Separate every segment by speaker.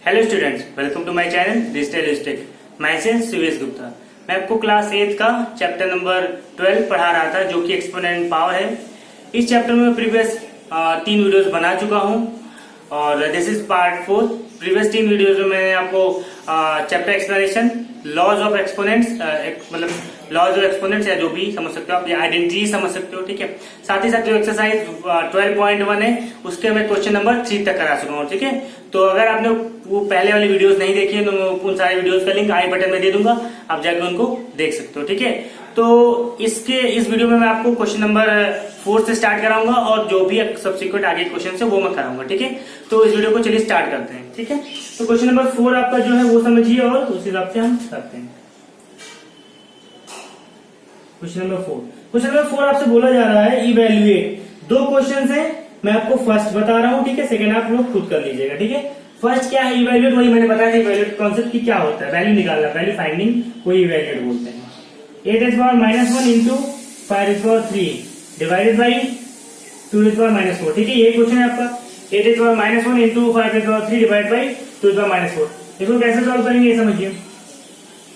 Speaker 1: Hello students, welcome to my channel digital tech. मैं सुवेश गुप्ता। मैं आपको क्लास 8 का चैप्टर नंबर 12 पढ़ा रहा था, जो कि एक्सपोनेंट पावर है। इस चैप्टर में प्रीवियस 3 वीडियोस बना चुका हूं और this is part 4। Previous 3 videos में मैंने आपको chapter explanation, laws of exponents, मतलब लॉज ऑफ एक्सपोनेंट्स या जो भी समझ सकते हो आप, या आइडेंटिटी समझ सकते हो, ठीक है। साथ ही साथ जो एक्सरसाइज 12.1 है उसके मैं क्वेश्चन नंबर 3 तक करा चुका हूँ, ठीक है। तो अगर आपने वो पहले वाली वीडियोस नहीं देखी है तो मैं उन सारी वीडियोस का लिंक आई बटन में दे दूंगा, आप जाकर उनको देख सकते हो, ठीक है। तो इस वीडियो में मैं आपको क्वेश्चन नंबर 4 से स्टार्ट कराऊंगा और जो भी सब्सिक्वेंट आगे क्वेश्चन है वो मैं कराऊंगा, ठीक है। तो इस वीडियो को चलिए स्टार्ट करते हैं, ठीक है। तो क्वेश्चन नंबर 4 आपका जो है वो समझिए और उस हिसाब से हम करते हैं। क्वेश्चन नंबर 4 आपसे बोला जा रहा है इवेल्युएट। 2 क्वेश्चन है, मैं आपको फर्स्ट बता रहा हूं, ठीक है। सेकंड आप लोग खुद कर लीजिएगा, ठीक है। फर्स्ट क्या है इवेल्युएट, वही मैंने बताया था इवेल्युएट कॉन्सेप्ट की क्या होता है, वैल्यू निकालना, वैल्यू फाइंडिंग, वही इवेल्युएट बोलते हैं। 8 - 1 इंटू 5 डिवाइडेड बाई 2 -4, ठीक है। ये क्वेश्चन है आपका 8 - 1 इंटू 5 डिवाइड बाई 2 -4। इसको कैसे सॉल्व करेंगे ये समझिए,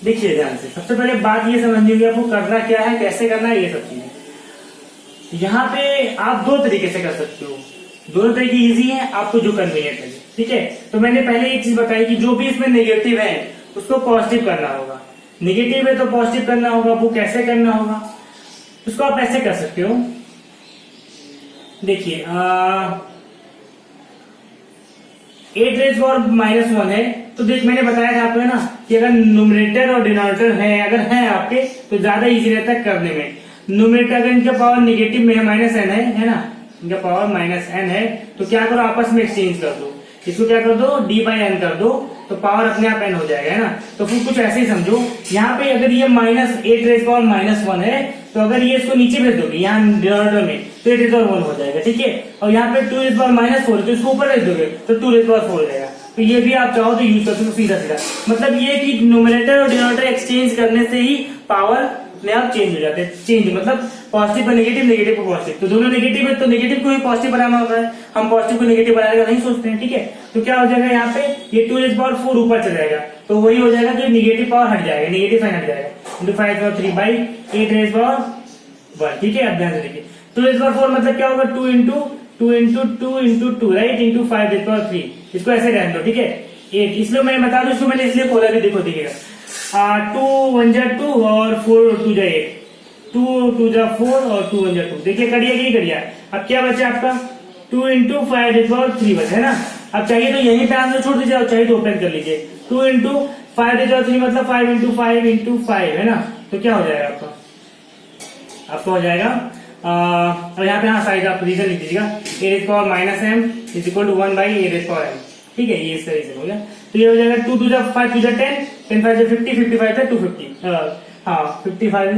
Speaker 1: देखिए ध्यान से। सबसे पहले बात ये समझनी होगी आपको करना क्या है, कैसे करना है, ये सब चीजें। यहाँ पे आप 2 तरीके से कर सकते हो, दोनों तरीके इजी है, आपको जो कन्वीनियंट लगे, ठीक है। तो मैंने पहले एक चीज बताई कि जो भी इसमें नेगेटिव है उसको पॉजिटिव करना होगा, नेगेटिव है तो पॉजिटिव करना होगा। वो कैसे करना होगा, उसको आप ऐसे कर सकते हो। देखिए 8 - 1 है, तो देख मैंने बताया था आपको, है ना, कि अगर न्यूमरेटर और डिनोमिनेटर है, अगर है आपके, तो ज्यादा इजी रहता है करने में। न्यूमरेटर अगर इनका पावर निगेटिव में है, -n है ना, इनका पावर -n है, तो क्या करो आपस में एक्सचेंज कर दो, इसको क्या कर दो d/n कर दो, तो पावर अपने आप n हो जाएगा, है ना। तो फिर कुछ ऐसे ही समझो, यहाँ पे अगर ये -8 - 1 है, तो अगर ये इसको नीचे भेज दोगे यहाँ डिनोमिनेटर में, तो 8 हो जाएगा, ठीक है। और यहाँ पे 2 -4, तो इसको ऊपर भेज दोगे तो 2 हो जाएगा। तो ये भी आप चाहो तो यूज कर सकते हो सीधा सीधा। मतलब ये कि न्यूमरेटर और डिनोमिनेटर एक्सचेंज करने से ही पावर अपने आप चेंज हो जाते हैं। चेंज मतलब पॉजिटिव पर नेगेटिव, नेगेटिव को पॉजिटिव, तो दोनों नेगेटिव है तो नेगेटिव को ही पॉजिटिव बनाना होता है, हम पॉजिटिव को नेगेटिव बनाने का नहीं सोचते हैं, ठीक है। तो क्या हो जाएगा यहाँ पे, ये 2 ऊपर चल जाएगा, तो वही हो जाएगा कि नेगेटिव पावर हट जाएगा, नेगेटिव साइन हट जाएगा, इंटू 5/3 बाई 8 ठीक है। अब ध्यान से देखिए 2 मतलब क्या होगा, 2 इंटू 2 राइट, इंटू 5/3। इसको ऐसे रहने दो, ठीक है। 8 इसलिए मैं बता दूं, इसको मैंने इसलिए खोला भी, देखो देखिएगा 2 1 जा 2 और 4 2 जा 8, 2 2 जा 4 और 2 1 जा 2, देखिए करिया कि नहीं करिया। अब क्या बचा आपका 2 इंटू 5/3 बचा, है ना। अब चाहिए तो यहीं पे आंसर छोड़ दीजिए और चाहिए तो ओपन कर लीजिए। 2 इंटू 5/3 मतलब 5 इंटू 5 इंटू 5, है ना। तो क्या हो जाएगा आपका हो जाएगा और यहाँ पे हाँ साइड आप रीजन लिख दीजिएगा, a⁻m इज इक्वल टू 1/a�म ठीक है। ये इसका रीजन हो गया। तो ये हो जाएगा 2 2 जा 5 2 जा 10 10 5 जा 50 55 था 250, हाँ 55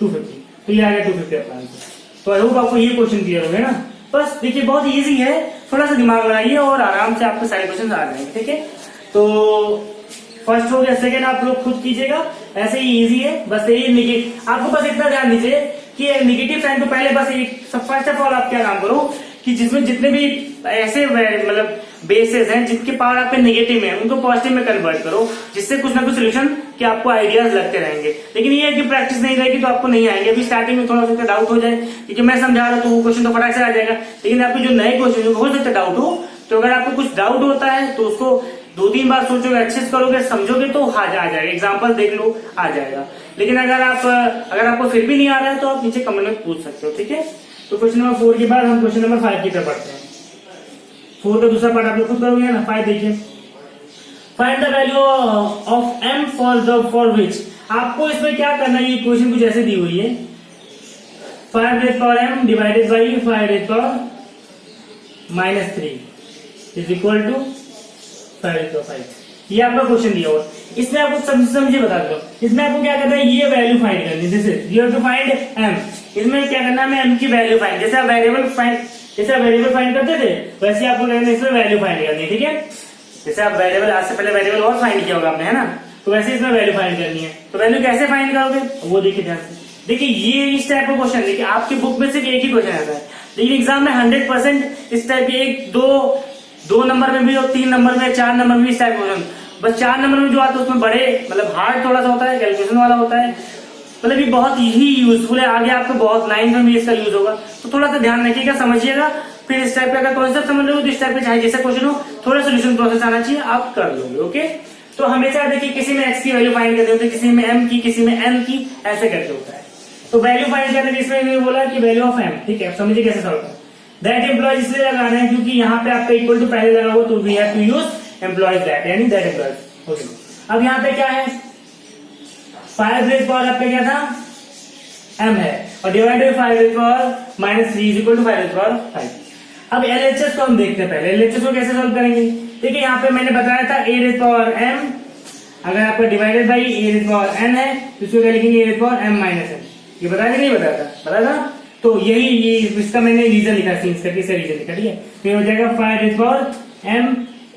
Speaker 1: 250, तो ये आ गया 250 अपना आंसर। तो आई होप आपको ये क्वेश्चन क्लियर हो गया ना। बस देखिए बहुत इजी है, थोड़ा सा दिमाग लगाइए और आराम से आपको सारे क्वेश्चन आ जाएंगे, ठीक है। तो फर्स्ट हो गया, सेकेंड आप लोग खुद कीजिएगा, ऐसे ही इजी है। बस ये नेगेटिव, आपको बस इतना ध्यान दीजिए कि नेगेटिव साइन तो पहले बस फर्स्ट ऑफ ऑल आप क्या काम करो कि जिसमें जितने भी ऐसे मतलब बेसेस हैं जिनके पावर आपके नेगेटिव में है, उनको पॉजिटिव में कन्वर्ट करो, जिससे कुछ ना कुछ सोल्यूशन के आपको आइडियाज लगते रहेंगे। लेकिन ये है कि प्रैक्टिस नहीं रहेगी तो आपको नहीं आएंगे। अभी स्टार्टिंग में थोड़ा सा डाउट हो जाए, क्योंकि मैं समझा रहा हूं तो वो क्वेश्चन तो फटाक से आ जाएगा, लेकिन आपके जो नए क्वेश्चन हो सकता है डाउट हो, तो अगर आपको कुछ डाउट होता है तो उसको 2-3 बार सोचोगे, अच्छे से करोगे, समझोगे तो आ जाएगा, एग्जाम्पल देख लो आ जाएगा। लेकिन अगर आपको फिर भी नहीं आ रहा है तो आप नीचे कमेंट में पूछ सकते हो, ठीक है। तो क्वेश्चन नंबर 4 के बाद हम क्वेश्चन नंबर 5 की तरफ बढ़ते हैं। 4 का दूसरा पार्ट आप लोग खुद करोगे ना। 5 देखिए, find the value of m for which. आपको इसमें क्या करना है, ये क्वेश्चन कुछ ऐसे दी हुई है, 5m divided by 5 is equal to 5/5। ये आपका क्वेश्चन दिया हुआ, इसमें आपको समझिए बता दो। इसमें आपको क्या करना है, ये वैल्यू फाइंड करनी है, this is you have to find m। इसमें क्या करना है, मैं m की वैल्यू फाइंड, जैसे आप वेरिएबल फाइंड करते थे वैसे आपको करना है इसमें वैल्यू फाइंड करनी है, ठीक है। जैसे आप वेरिएबल, आज से पहले वेरिएबल और फाइंड किया होगा आपने, है ना, तो वैसे इसमें वैल्यू फाइंड करनी है। तो वैल्यू कैसे फाइंड करोगे वो देखिए ध्यान से। देखिए ये इस टाइप का क्वेश्चन, देखिए आपकी बुक में सिर्फ एक ही क्वेश्चन आता है, लेकिन एग्जाम में 100% इस टाइप के 1 2 2 नंबर में भी और 3 नंबर में 4 नंबर में इस टाइप क्वेश्चन। बस 4 नंबर में जो आता है उसमें बड़े मतलब हार्ड थोड़ा सा होता है, कैलकुलेशन वाला होता है, मतलब ये बहुत ही यूजफुल है, आगे आपको बहुत 9th में भी इसका यूज होगा। तो थोड़ा सा ध्यान रखिएगा, समझिएगा, फिर इस टाइप का अगर कॉन्सेप्ट समझ लो तो इस टाइप का चाहे जैसा क्वेश्चन हो थोड़ा सोल्यूशन प्रोसेस आना चाहिए, आप कर लोगे। ओके, तो हमेशा देखिए किसी में x की वैल्यू फाइंड करते होते हैं, किसी में m की, किसी में n की, ऐसे करते होता है। तो वैल्यू फाइंड करने के इसमें भी बोला कि वैल्यू ऑफ m, ठीक है, समझिए कैसे सॉल्व करना। दैट एम्प्लॉयज इसलिए लगा रहे हैं क्योंकि यहाँ पे आपका इक्वल टू पहले लगा हुआ, तो we have to use implies that, यानी दैट एम्प्लॉयज। ओके, अब यहाँ पे क्या है, 5 रेज पावर आपका क्या था, m है, और divide by 5 raise power minus 3 is equal to 5 raise power 5। अब एलएचएस को हम देखते हैं पहले, एलएचएस को कैसे सॉल्व करेंगे। देखिए यहाँ पे मैंने बताया था a रेज पावर m, अगर आपका divided by a raise power n है तो इसको क्या लिखेंगे, a raise power m minus n। ये बताया कि नहीं बताया था, बताया था। तो यही ये इसका मैंने रीजन लिखा, सीन्स करके इसे रीजन लिखा, ठीक है। तो ये हो जाएगा 5 रेज पावर m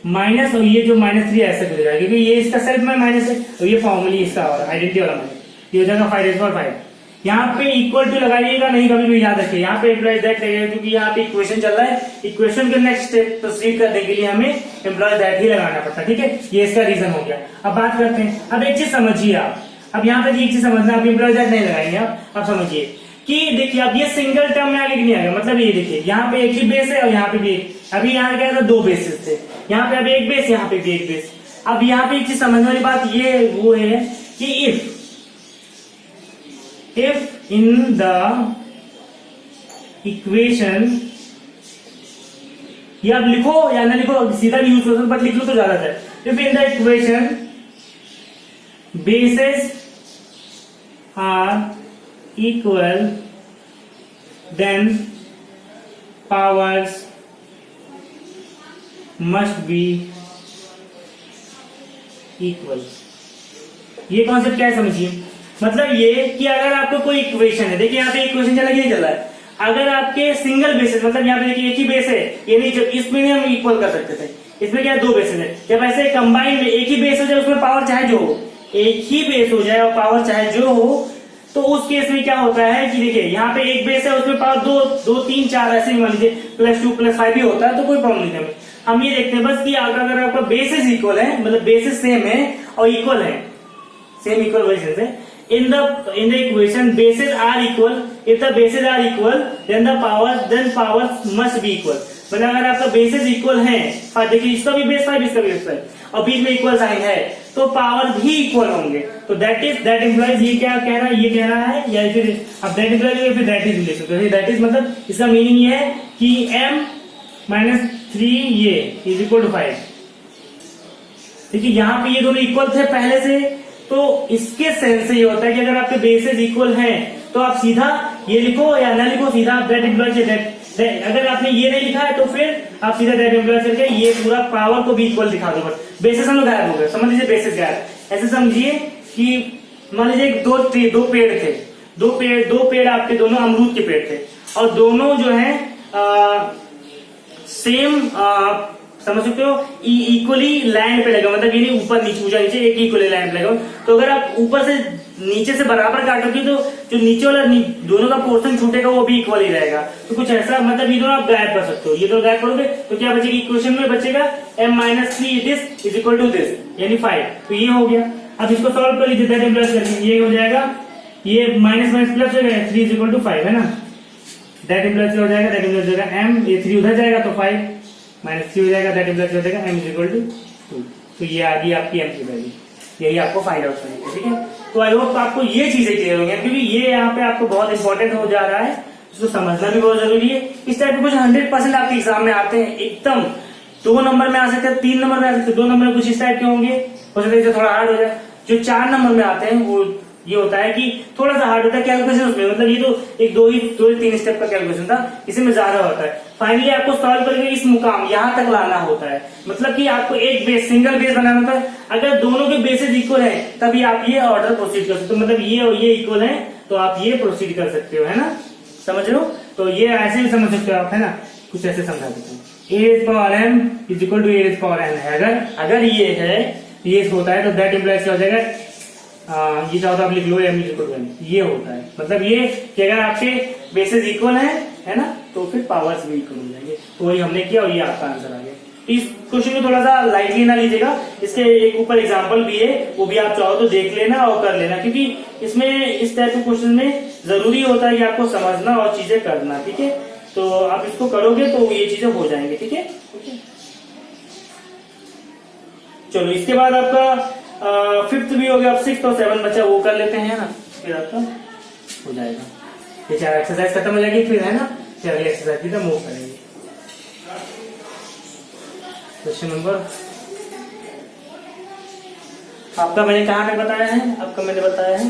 Speaker 1: माइनस, और ये जो -3 ऐसे हो जाएगा क्योंकि ये इसका सेल्फ में माइनस है, तो ये फॉर्मूली इसका आइडेंटिटी वाला माइनस, ये हो जाएगा 5 रेज पावर 5। यहाँ पे इक्वल टू लगाइएगा नहीं, कभी भी याद रखिए, यहाँ पे एम्प्लॉयज दैट लगेगा क्योंकि यहाँ पे इक्वेशन चल रहा है, इक्वेशन के नेक्स्ट स्टेप प्रोसीड करने के लिए हमें एम्प्लॉयज दैट ही लगाना पड़ता है, ठीक है। ये इसका रीजन हो गया। अब बात करते हैं, अब एक चीज समझिए आप, अब यहाँ पे एक चीज समझना, आप एम्प्लॉयज दैट नहीं लगाएंगे आप समझिए कि देखिए अब ये सिंगल टर्म में आगे नहीं आएगा, मतलब ये देखिए यहाँ पे एक ही बेस है और यहाँ पे भी अभी यहाँ क्या था, 2 बेसिस थे, यहाँ पे अभी एक बेस, यहाँ पे भी एक बेस। अब यहाँ पे एक चीज समझने वाली बात ये वो है कि if in the equation, ये आप लिखो या ना लिखो, सीधा भी यूज कर सकते, बट लिख लो तो ज्यादा है। if in the equation bases are equal then powers must be equal। ये कॉन्सेप्ट क्या है समझिए, मतलब ये कि अगर आपको कोई इक्वेशन है, देखिए यहाँ पे इक्वेशन चला कि नहीं चला है, अगर आपके सिंगल बेसिस, मतलब यहाँ पे देखिए एक ही बेस है, ये नहीं, जब इसमें नहीं हम इक्वल कर सकते थे, इसमें क्या है 2 बेसिस है, जब ऐसे कंबाइंड में एक ही बेस हो जाए, उसमें पावर चाहे जो हो, एक ही बेस हो जाए और पावर चाहे जो हो, तो उस केस में क्या होता है कि देखिए यहाँ पे एक बेस है, उसमें पावर 2 3 4 ऐसे ही मान लीजिए +2 +5 भी होता है, तो कोई प्रॉब्लम नहीं है। हम ये देखते हैं बस कि अगर आपका बेसिस इक्वल है, मतलब बेसिस सेम है और इक्वल है, सेम इक्वल बेसिस है, in the equation bases are equal, if the bases are equal then powers must be equal। मतलब अगर आपका बेसिस इक्वल है, देखिए इसका भी बेस 5 इसका भी बेस 5 और बीच में इक्वल साइन है, तो पावर भी इक्वल होंगे। तो दैट एम्प्लॉयज ये क्या कह रहा है, ये कह रहा है, या फिर अब दैट एम्प्लॉयज या फिर दैट इज ले सकते हो। दैट इज मतलब इसका मीनिंग ये है कि m - 3 ये इज इक्वल टू 5। देखिए यहाँ पे ये दोनों इक्वल थे पहले से, तो इसके सेंस से ये होता है कि अगर आपके बेसेस इक्वल हैं तो आप सीधा ये लिखो या ना लिखो, सीधा आप दैट एम्प्लॉयज अगर आपने ये नहीं लिखा है तो फिर आप सीधा दैट एम्प्लॉयज करके ये पूरा पावर को भी इक्वल दिखा दो, बस बेसिस हम लोग गायब हो गए, समझ लीजिए बेसिस गायब। ऐसे समझिए कि मान लीजिए 2 पेड़ थे, 2 पेड़ आपके दोनों अमरूद के पेड़ थे और दोनों जो है सेम समझ सकते हो इक्वली लैंड पे लगा, मतलब ये नहीं ऊपर नीचे ऊंचा नीचे, एक इक्वली लैंड पे लगा। तो अगर आप ऊपर से नीचे से बराबर काटोगे तो जो नीचे वाला दोनों का पोर्शन छूटेगा वो भी इक्वल ही रहेगा। तो कुछ ऐसा मतलब ये दोनों आप गायब कर सकते हो, ये दोनों गायब करोगे तो क्या बचेगा, इक्वेशन में बचेगा m - 3 this is equal to this, यानी 5। तो ये हो गया। अब इसको सॉल्व कर लीजिए, दैट एम्प्लॉयज करके ये हो जाएगा, ये माइनस प्लस हो जाएगा, 3 इज इक्वल टू 5 है ना। दैट एम्प्लॉयज हो जाएगा, दैट एम्प्लॉयज हो जाएगा m, ये 3 उधर जाएगा तो 5 -3 हो जाएगा, दैट एम्प्लॉयज हो जाएगा m इज इक्वल टू 2। तो ये आ गई आपकी m की वैल्यू, यही आपको फाइंड आउट करनी है, ठीक है। तो आई होप आपको ये चीजें क्लियर होंगी, क्योंकि ये यहाँ पे आपको बहुत इंपॉर्टेंट हो जा रहा है, इसको समझना भी बहुत जरूरी है। इस टाइप के कुछ 100% आपके एग्जाम में आते हैं, एकदम 2 नंबर में आ सकते हैं, 3 नंबर में आ सकते हैं, 2 नंबर में कुछ इस टाइप के होंगे, हो सकता है थोड़ा हार्ड हो जाए। जो 4 नंबर में आते हैं वो ये होता है कि थोड़ा सा हार्ड होता है कैलकुलेशन उसमें, मतलब ये तो एक 2-3 स्टेप का कैलकुलेशन था, इसी में ज्यादा होता है। फाइनली आपको सॉल्व करके इस मुकाम यहाँ तक लाना होता है, मतलब कि आपको एक बेस सिंगल बेस बनाना होता है। अगर दोनों के बेसेस इक्वल है तभी आप ये ऑर्डर प्रोसीड कर सकते हो, मतलब ये और ये इक्वल है तो आप ये प्रोसीड कर सकते हो, है ना, समझ लो। तो ये ऐसे भी समझ सकते हो आप, है ना, कुछ ऐसे समझा देते हैं। a⁻m is equal to a⁻n है, अगर ये है ये होता है तो दैट इम्प्लाइज क्या हो जाएगा, ये चाहो तो आप लिख लो m is equal to n, ये होता है, मतलब ये कि अगर आपके बेसेस इक्वल है ना, तो फिर पावर्स भी इक्वल हो जाएंगे। तो वही हमने किया और ये आपका आंसर आ गया। इस क्वेश्चन को थोड़ा सा लाइटली ना लीजिएगा, इसके एक ऊपर एग्जांपल भी है, वो भी आप चाहो तो देख लेना और कर लेना, क्योंकि इसमें इस टाइप के क्वेश्चन में जरूरी होता है कि आपको समझना और चीजें करना। ठीक है, तो आप इसको करोगे तो ये चीजें हो जाएंगे। ठीक है, चलो इसके बाद आपका फिफ्थ भी हो गया, अब सिक्स और सेवन बचा, वो कर लेते हैं ना, फिर आपका हो जाएगा। ये 4 एक्सरसाइज खत्म हो जाएगी, फिर है ना फिर अगली एक्सरसाइज की तरफ मूव करेंगे। क्वेश्चन नंबर आपका मैंने कहाँ पे बताया है, आपका मैंने बताया है,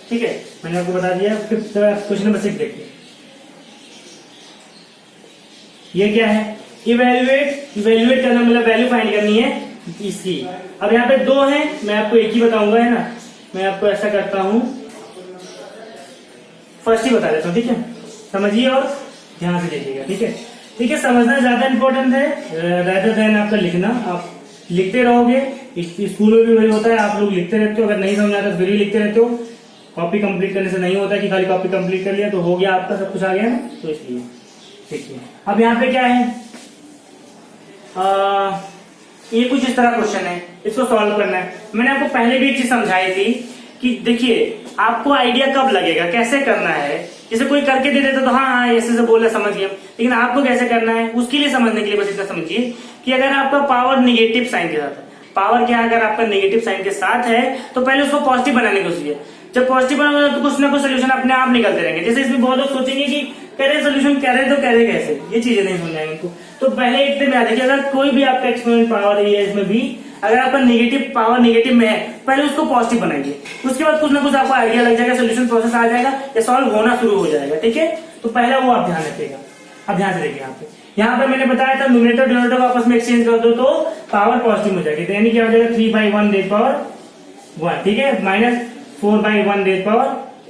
Speaker 1: ठीक है, मैंने आपको बता दिया। फिफ्थ क्वेश्चन नंबर 6 देखिए, ये क्या है, इवेल्युएट करना मतलब वैल्यू फाइंड करनी है इसकी। अब यहाँ पे 2 है, मैं आपको एक ही बताऊंगा, है ना, मैं आपको ऐसा करता हूं, फर्स्ट ही बता देता हूँ। ठीक है, समझिए और ध्यान से देखिएगा। ठीक है, ठीक है, समझना ज्यादा इंपॉर्टेंट है रेदर देन आपका लिखना। आप लिखते रहोगे, स्कूल में भी वही होता है, आप लोग लिखते रहते हो, अगर नहीं समझ आता तो फिर भी लिखते रहते हो। कॉपी कंप्लीट करने से नहीं होता कि खाली कॉपी कंप्लीट कर लिया तो हो गया आपका, सब कुछ आ गया ना, तो इसलिए देखिए। अब यहाँ पे क्या है, ये कुछ इस तरह क्वेश्चन है, इसको सॉल्व करना है। मैंने आपको पहले भी एक चीज समझाई थी कि देखिए आपको आइडिया कब लगेगा, कैसे करना है। जैसे कोई करके दे देता तो हाँ ऐसे से बोला समझ गया, लेकिन आपको कैसे करना है उसके लिए समझने के लिए बस इतना समझिए कि अगर आपका पावर निगेटिव साइन के साथ है, पावर क्या अगर आपका निगेटिव साइन के साथ है तो पहले उसको पॉजिटिव बनाने की कोशिश कीजिए। जब पॉजिटिव बनाओगे तो कुछ ना कुछ सोल्यूशन अपने आप निकलते रहेंगे। जैसे इसमें बहुत लोग सोचेंगे कि करे सोल्यूशन करे तो करे कैसे, ये चीजें नहीं समझ आएंगे इनको। तो पहले एक में याद रखिए, अगर कोई भी आपका एक्सपोनेंट पावर है इसमें भी अगर आपका नेगेटिव पावर नेगेटिव में है, पहले उसको पॉजिटिव बनाइए, उसके बाद कुछ ना कुछ आपको आइडिया लग जाएगा, सोल्यूशन प्रोसेस आ जाएगा या सॉल्व होना शुरू हो जाएगा। ठीक है, तो पहला वो आप ध्यान रखिएगा। अब ध्यान से देखिए, यहाँ पे मैंने बताया था न्यूमरेटर डिनोमिनेटर को आपस में एक्सचेंज कर दो तो पावर पॉजिटिव हो जाएगी, तो यानी क्या हो जाएगा 3/1 रेज पावर 1। ठीक है, -4/1 रेज पावर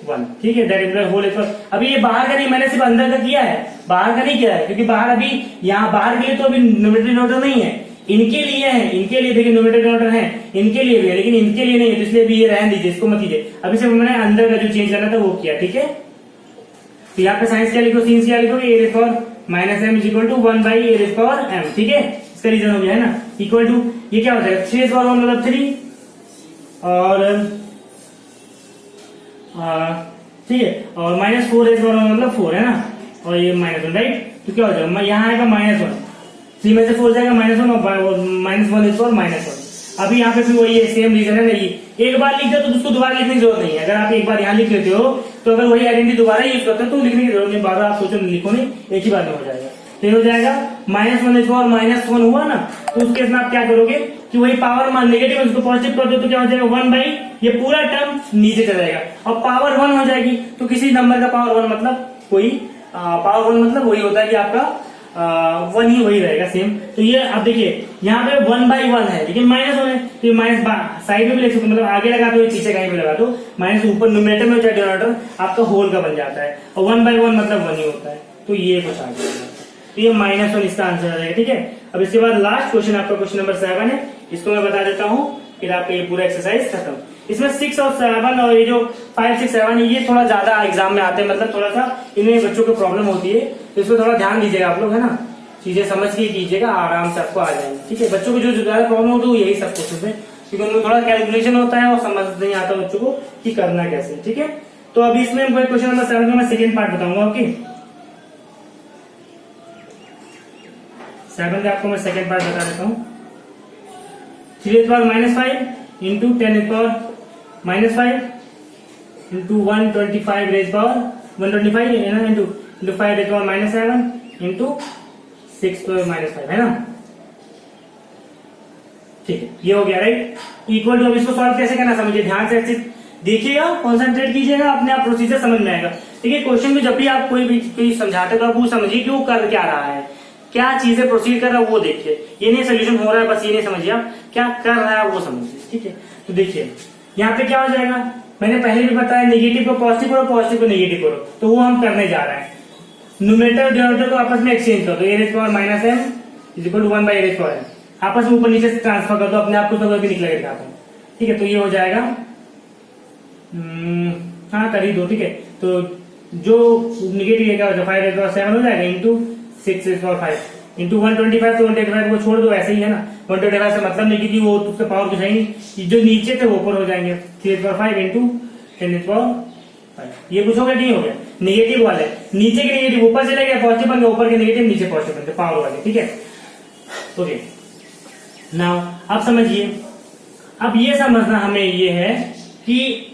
Speaker 1: 1। ठीक है, दैट इज होल स्क्वायर। अभी ये बाहर का नहीं, मैंने सिर्फ अंदर का किया है, बाहर का नहीं किया है, क्योंकि बाहर अभी यहाँ बाहर के लिए तो अभी न्यूमरेटर डिनोमिनेटर नहीं है, इनके लिए है, इनके लिए देखिए न्यूमरेटर डिनोमिनेटर है, इनके लिए भी है, लेकिन इनके लिए नहीं है, तो इसलिए भी ये रहने दीजिए, इसको मत कीजिए। अभी सिर्फ मैंने अंदर का जो चेंज करना था वो किया। ठीक है, तो यहाँ पे साइंस क्या लिखो, सीन्स क्या लिखोगे, a raise power -m is equal to 1/a raise power m। ठीक है, इसका रीजन हो गया है ना, इक्वल टू ये क्या हो जाएगा 3 रेज पावर 1 मतलब 3 और ठीक है, और -4 रेज पावर 1 मतलब 4 है ना, और ये -1 राइट, तो क्या हो जाएगा यहाँ आएगा -1, 3 में से 4 जाएगा -1 और -1 रेज पावर -1। अभी यहाँ पे भी वही है, सेम रीजन है। नहीं एक बार लिख दो तो उसको दोबारा लिखने की जरूरत नहीं है। अगर आप एक बार यहाँ लिख लेते हो तो अगर वही आइडेंटिटी दोबारा यूज करते हो तो लिखने की जरूरत नहीं, बार आप सोचो लिखो नहीं, एक ही बार में हो जाएगा। तो हो जाएगा -1 रेज पावर -1 हुआ ना, तो उस केस में आप क्या करोगे कि वही पावर नेगेटिव है उसको पॉजिटिव कर दो तो क्या हो जाएगा 1/, ये पूरा टर्म नीचे चला जाएगा और पावर 1 हो जाएगी। तो किसी नंबर का पावर 1 मतलब कोई पावर 1 मतलब वही होता है कि आपका 1 ही वही रहेगा सेम। तो ये अब देखिए यहाँ पे 1/1 है लेकिन -1 है, तो ये माइनस साइड में भी लिख सकते, मतलब आगे लगा दो पीछे कहीं भी लगा दो, माइनस ऊपर न्यूमरेटर में चाहे डिनोमिनेटर आपका होल का बन जाता है, और 1/1 मतलब 1 ही होता है। तो ये कुछ आ जाएगा, तो ये -1 इसका आंसर आ जाएगा। ठीक है, अब इसके बाद लास्ट क्वेश्चन आपका क्वेश्चन नंबर 7 है, इसको मैं बता देता हूँ, फिर आपका ये पूरा एक्सरसाइज खत्म। इसमें 6 और 7 और ये जो 5, 6, 7 है ये थोड़ा ज्यादा एग्जाम में आते हैं, मतलब थोड़ा सा इनमें बच्चों को प्रॉब्लम होती है, तो इसको थोड़ा ध्यान दीजिएगा आप लोग, है ना, चीजें समझ के कीजिएगा, आराम से आपको आ जाएंगे। ठीक है, बच्चों को जो ज्यादा प्रॉब्लम होती है वो यही सब क्वेश्चन है, क्योंकि उनमें थोड़ा कैलकुलेशन होता है और समझ नहीं आता बच्चों को कि करना कैसे। ठीक है, तो अभी इसमें क्वेश्चन नंबर 7 का मैं सेकेंड पार्ट बताऊंगा। ओके, 7 का आपको मैं सेकेंड पार्ट बता देता हूँ। 3 -5 इंटू 10 -5 इंटू 125 रेज पावर 125 है ना, इंटू 5 रेज पावर -7 इंटू 6 -5 है ना। ठीक है, ये हो गया राइट, इक्वल टू। अब इसको सॉल्व कैसे करना समझिए, ध्यान से अच्छे देखिएगा, कॉन्सेंट्रेट कीजिएगा, अपने आप प्रोसीजर समझ में आएगा। ठीक है, क्वेश्चन में जब भी आप कोई भी समझाते तो आप वो समझिए कि वो कर क्या रहा है, क्या चीजें प्रोसीड कर रहा है वो देखिए, ये नहीं सोल्यूशन हो रहा है बस ये नहीं समझिए, आप क्या कर रहा है वो समझिए। ठीक है, तो देखिए यहाँ पे क्या हो जाएगा, मैंने पहले भी बताया नेगेटिव को पॉजिटिव करो, पॉजिटिव को नेगेटिव करो, तो वो हम करने जा रहे हैं। न्यूमरेटर और डिनोमिनेटर को आपस में एक्सचेंज कर दो, a raise power -m is equal to 1/a raise power m, आपस में ऊपर नीचे से ट्रांसफर कर दो, अपने आप को तो भी निकलेगा दिखाता हूं। ठीक है, तो ये हो जाएगा, हाँ कर ही दो। ठीक है, तो जो निगेटिव है क्या हो जाएगा 5 रेज पावर 7 हो जाएगा इंटू 6 रेज पावर 5, इंटू 125, तो 125 को छोड़ दो, ऐसे ही है ना। 125 से मतलब नहीं, क्योंकि वो उसके पावर कुछ है ही नहीं, जो नीचे थे वो ऊपर हो जाएंगे। 3/5 इंटू 10⁵, ये कुछ हो गया, नहीं हो गया, नेगेटिव वाले नीचे के नेगेटिव ऊपर चले गए, पॉजिटिव बन गए, ऊपर के नेगेटिव नीचे पॉजिटिव बन गए, पावर वाले, ठीक है। ओके, नाउ अब समझिए, अब ये समझना हमें ये है कि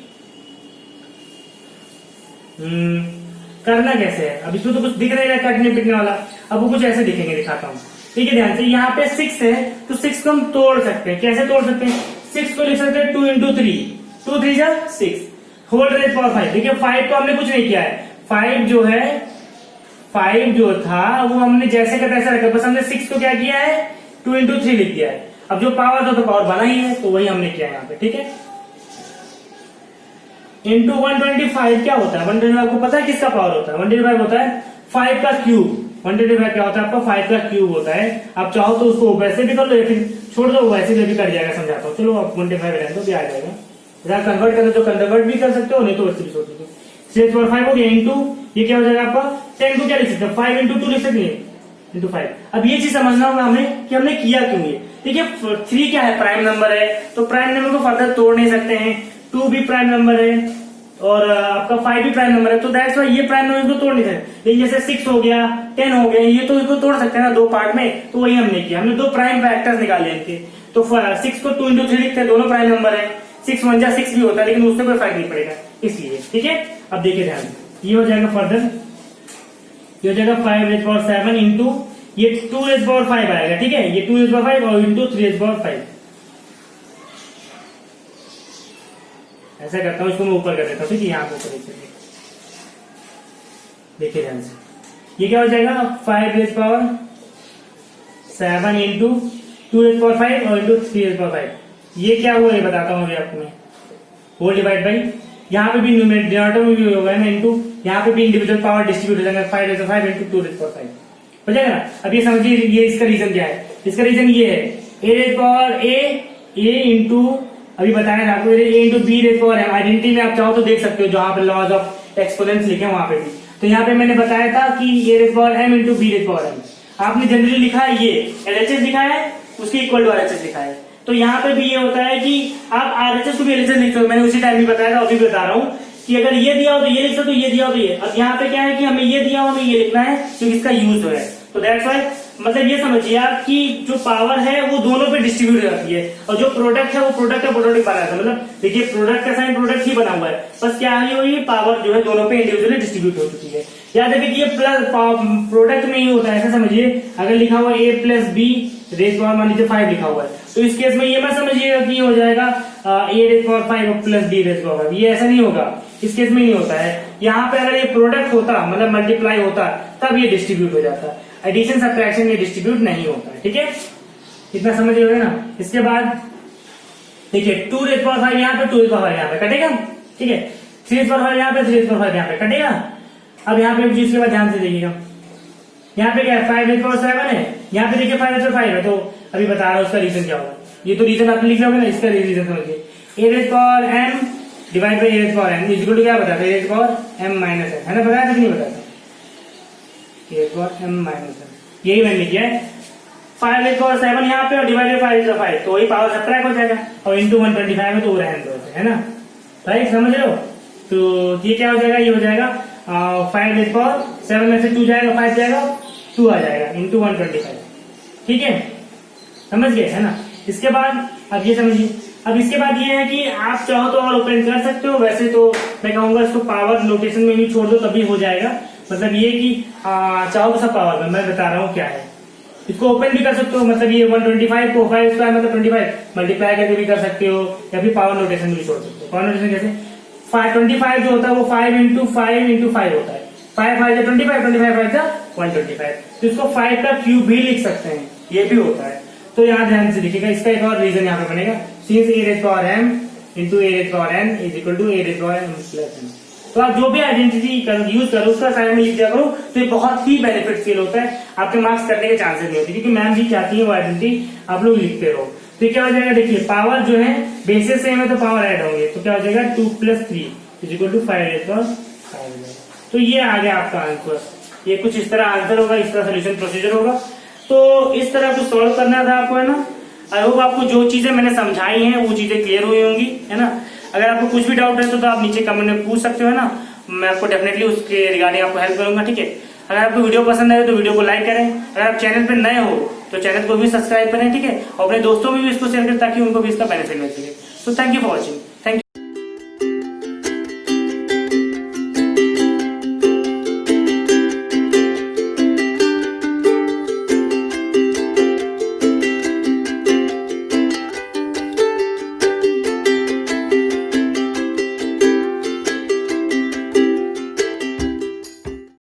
Speaker 1: करना कैसे है। अब इसमें तो कुछ दिख नहीं रहा कटने पिटने वाला, अब वो कुछ ऐसे दिखेंगे, दिखाता हूं, ठीक है। ध्यान से, यहाँ पे 6 है, तो 6 को हम तोड़ सकते हैं। कैसे तोड़ सकते हैं? 6 को लिख सकते हैं 2 इंटू 3, 2 3 जा 6 होल रेज पावर 5। देखिए 5 को हमने कुछ नहीं किया है, 5 जो है, 5 जो था वो हमने जैसे का तैसा रखा, बस हमने 6 को क्या किया है, 2 इंटू 3 लिख दिया है। अब जो पावर था तो पावर बना ही है, तो वही हमने किया यहाँ पे, ठीक है। इंटू 125 क्या होता है? 125 आपको पता है किसका पावर होता है? 125 होता है 5 का क्यूब। 125 क्या होता है आपका? 5 का क्यूब होता है। आप चाहो तो उसको वैसे भी कर लो, या फिर छोड़ दो, वैसे भी कट जाएगा, समझाता हूँ। चलो आप 25 रहने दो, भी आ जाएगा। अगर कन्वर्ट करना तो कन्वर्ट भी कर सकते हो, नहीं तो वैसे भी छोड़ दो। 6/5 हो गया, इंटू ये क्या हो जाएगा आपका 10 को क्या लिख सकते हैं? 5 इंटू 2 लिख सकते हैं, इंटू 5। अब ये चीज समझना होगा हमें कि हमने किया क्यों ये। देखिए 3 क्या है? प्राइम नंबर है, तो प्राइम नंबर को फर्दर तोड़ नहीं सकते हैं। 2 भी प्राइम नंबर है, और आपका 5 भी प्राइम नंबर है, तो दैट्स वाई ये प्राइम नंबर को तोड़ नहीं सकते। लेकिन जैसे 6 हो गया, 10 हो गया, ये तो इसको तोड़ सकते हैं ना 2 पार्ट में, तो वही हमने किया। हमने 2 प्राइम फैक्टर्स निकाले इनके, तो 6 को 2 इंटू 3 लिखते हैं, दोनों प्राइम नंबर है। 6 1 जा 6 भी होता है, लेकिन उससे कोई फर्क नहीं पड़ेगा, इसलिए, ठीक है। अब देखिए ध्यान, ये हो जाएगा फर्दर, ये हो जाएगा 5⁵7 इंटू ये 2⁵5 आएगा, ठीक है। ये 2⁵5 और इंटू 3⁵5, ऐसा करता हूं, इसको मैं ऊपर कर देता हूँ, ठीक है। यहाँ पे ऊपर देखिए ध्यान से, ये क्या हो जाएगा 5⁵7 इंटू 2⁵5 और इंटू 3⁵5। ये क्या हुआ ये बताता हूँ अभी आपको मैं। होल डिवाइड बाई, यहाँ पे भी डिनोमिनेटर में भी होगा ना, इंटू यहाँ पे भी इंडिविजुअल पावर डिस्ट्रीब्यूट हो जाएगा 5⁵5 इंटू 2⁵5 हो जाएगा ना। अब ये समझिए, ये इसका रीजन क्या है? इसका रीजन ये है a इंटू, अभी बताया ना आपको, a into b raise power m। Identity में आप चाहो तो देख सकते हो, जहां पे लॉज ऑफ एक्सपोनेंट्स लिखे वहां पे भी। तो यहाँ पे मैंने बताया था कि a raise power m into b raise power m। आपने जनरली लिखा है ये LHS लिखा है, उसके इक्वल टू RHS लिखा है। तो यहाँ पे भी ये होता है कि आप RHS को भी LHS लिख सकते हो। मैंने उसी टाइम भी बताया था, अभी बता रहा हूँ कि अगर ये दिया हो तो ये लिख सकते हो, ये दिया हो तो ये। अब यहाँ पे क्या है कि हमें ये दिया हो, हमें ये लिखना है, क्योंकि इसका यूज है। तो दैट्स व्हाई, मतलब ये समझिए आप कि जो पावर है वो दोनों पे डिस्ट्रीब्यूट हो जाती है, और जो प्रोडक्ट है वो प्रोडक्ट का प्रोडक्ट बना है। मतलब देखिए प्रोडक्ट का साइन प्रोडक्ट ही बना हुआ है, बस क्या है ये पावर जो है दोनों पे इंडिविजुअली डिस्ट्रीब्यूट हो चुकी है। याद रखिए कि ये प्लस प्रोडक्ट में ही होता है, ऐसा समझिए। अगर लिखा हुआ a plus B raise power मान लीजिए 5 लिखा हुआ है, तो इस केस में ये मत समझिएगा कि हो जाएगा a raise power 5 plus b raise power, ये ऐसा नहीं होगा। इस केस में नहीं होता है। यहाँ पे अगर ये प्रोडक्ट होता, मतलब मल्टीप्लाई होता, तब ये डिस्ट्रीब्यूट हो जाता। एडिशन सब्ट्रैक्शन में डिस्ट्रीब्यूट नहीं होता है, ठीक है। इतना समझ रहे हो ना। इसके बाद देखिए 2⁵5 यहाँ पे, 2⁵5 यहाँ पे कटेगा, ठीक है। 3⁵5 यहाँ पे, 3⁵5 यहाँ पे कटेगा। अब यहाँ पे इसके बाद ध्यान से देखिएगा, यहाँ पे क्या है 5⁵7 है, यहाँ पे देखिए 5⁵5 है। तो अभी बता रहा हूँ उसका रीजन क्या होगा। ये तो रीजन आपने लिख लिया होगा ना, इसका रीजन समझिए। a raise power m divide by a raise power m equal to क्या बताता है? a raise power m minus है ना, बताया था कि नहीं बताया? a raise power m minus है, यही मैंने किया है। 5⁵7 यहाँ पे और डिवाइड बाई 5⁵5, तो वही पावर सब्ट्रैक्ट हो जाएगा, और इंटू 125 है तो वो रहने दो, है ना। राइट, समझ रहे हो। तो ये क्या हो जाएगा? ये हो जाएगा 5⁵7 में से 2 जाएगा, 5 जाएगा, 2 आ जाएगा इंटू 125, ठीक है। समझ गए, है ना। इसके बाद अब ये समझिए, अब इसके बाद ये है कि आप चाहो तो और ओपन कर सकते हो। वैसे तो मैं कहूंगा इसको पावर नोटेशन में भी छोड़ दो, तभी हो जाएगा। मतलब ये कि चाहो तो सब पावर में, मैं बता रहा हूँ क्या है। इसको ओपन भी कर सकते हो, मतलब ये 125 को 5 स्क्वायर मतलब 25 मल्टीप्लाई करके भी कर सकते हो, या फिर पावर नोटेशन भी छोड़ सकते हो। पावर नोटेशन कैसे? 525 जो होता है वो 5 इंटू 5 इंटू 5 होता है। 5 5 25, 25 5 125, तो इसको 5 का क्यूब भी लिख सकते हैं, ये भी होता है। तो यहाँ ध्यान से देखिएगा, इसका एक और रीजन यहाँ पे बनेगा, since a raise power m into a raise power n is equal to a raise power m plus n। तो आप जो भी आइडेंटिटी यूज करो उसका साइड में लिख दिया करो, तो ये बहुत ही बेनिफिट फील होता है। आपके मार्क्स करने के चांसेस नहीं होते, क्योंकि मैम भी चाहती है वो आइडेंटिटी आप लोग लिखते रहो। तो क्या हो जाएगा? देखिए पावर जो है बेसिस सेम है तो पावर ऐड होंगे, तो क्या हो जाएगा 2 + 3 is equal to 5 raise power 5। तो ये आ गया आपका आंसर। ये कुछ इस तरह आंसर होगा, इस तरह सोल्यूशन प्रोसीजर होगा। तो इस तरह को सॉल्व करना था आपको, है ना। आई होप आपको जो चीजें मैंने समझाई हैं वो चीजें क्लियर हुई होंगी, है ना। अगर आपको कुछ भी डाउट है तो आप नीचे कमेंट में पूछ सकते हो, है ना। मैं आपको डेफिनेटली उसके रिगार्डिंग आपको हेल्प करूंगा, ठीक है। अगर आपको वीडियो पसंद आए तो वीडियो को लाइक करें, अगर आप चैनल पर नए हो तो चैनल को भी सब्सक्राइब करें, ठीक है। और अपने दोस्तों में भी इसको शेयर करें ताकि उनको भी इसका बेनिफिट मिल सके। So thank you for watching.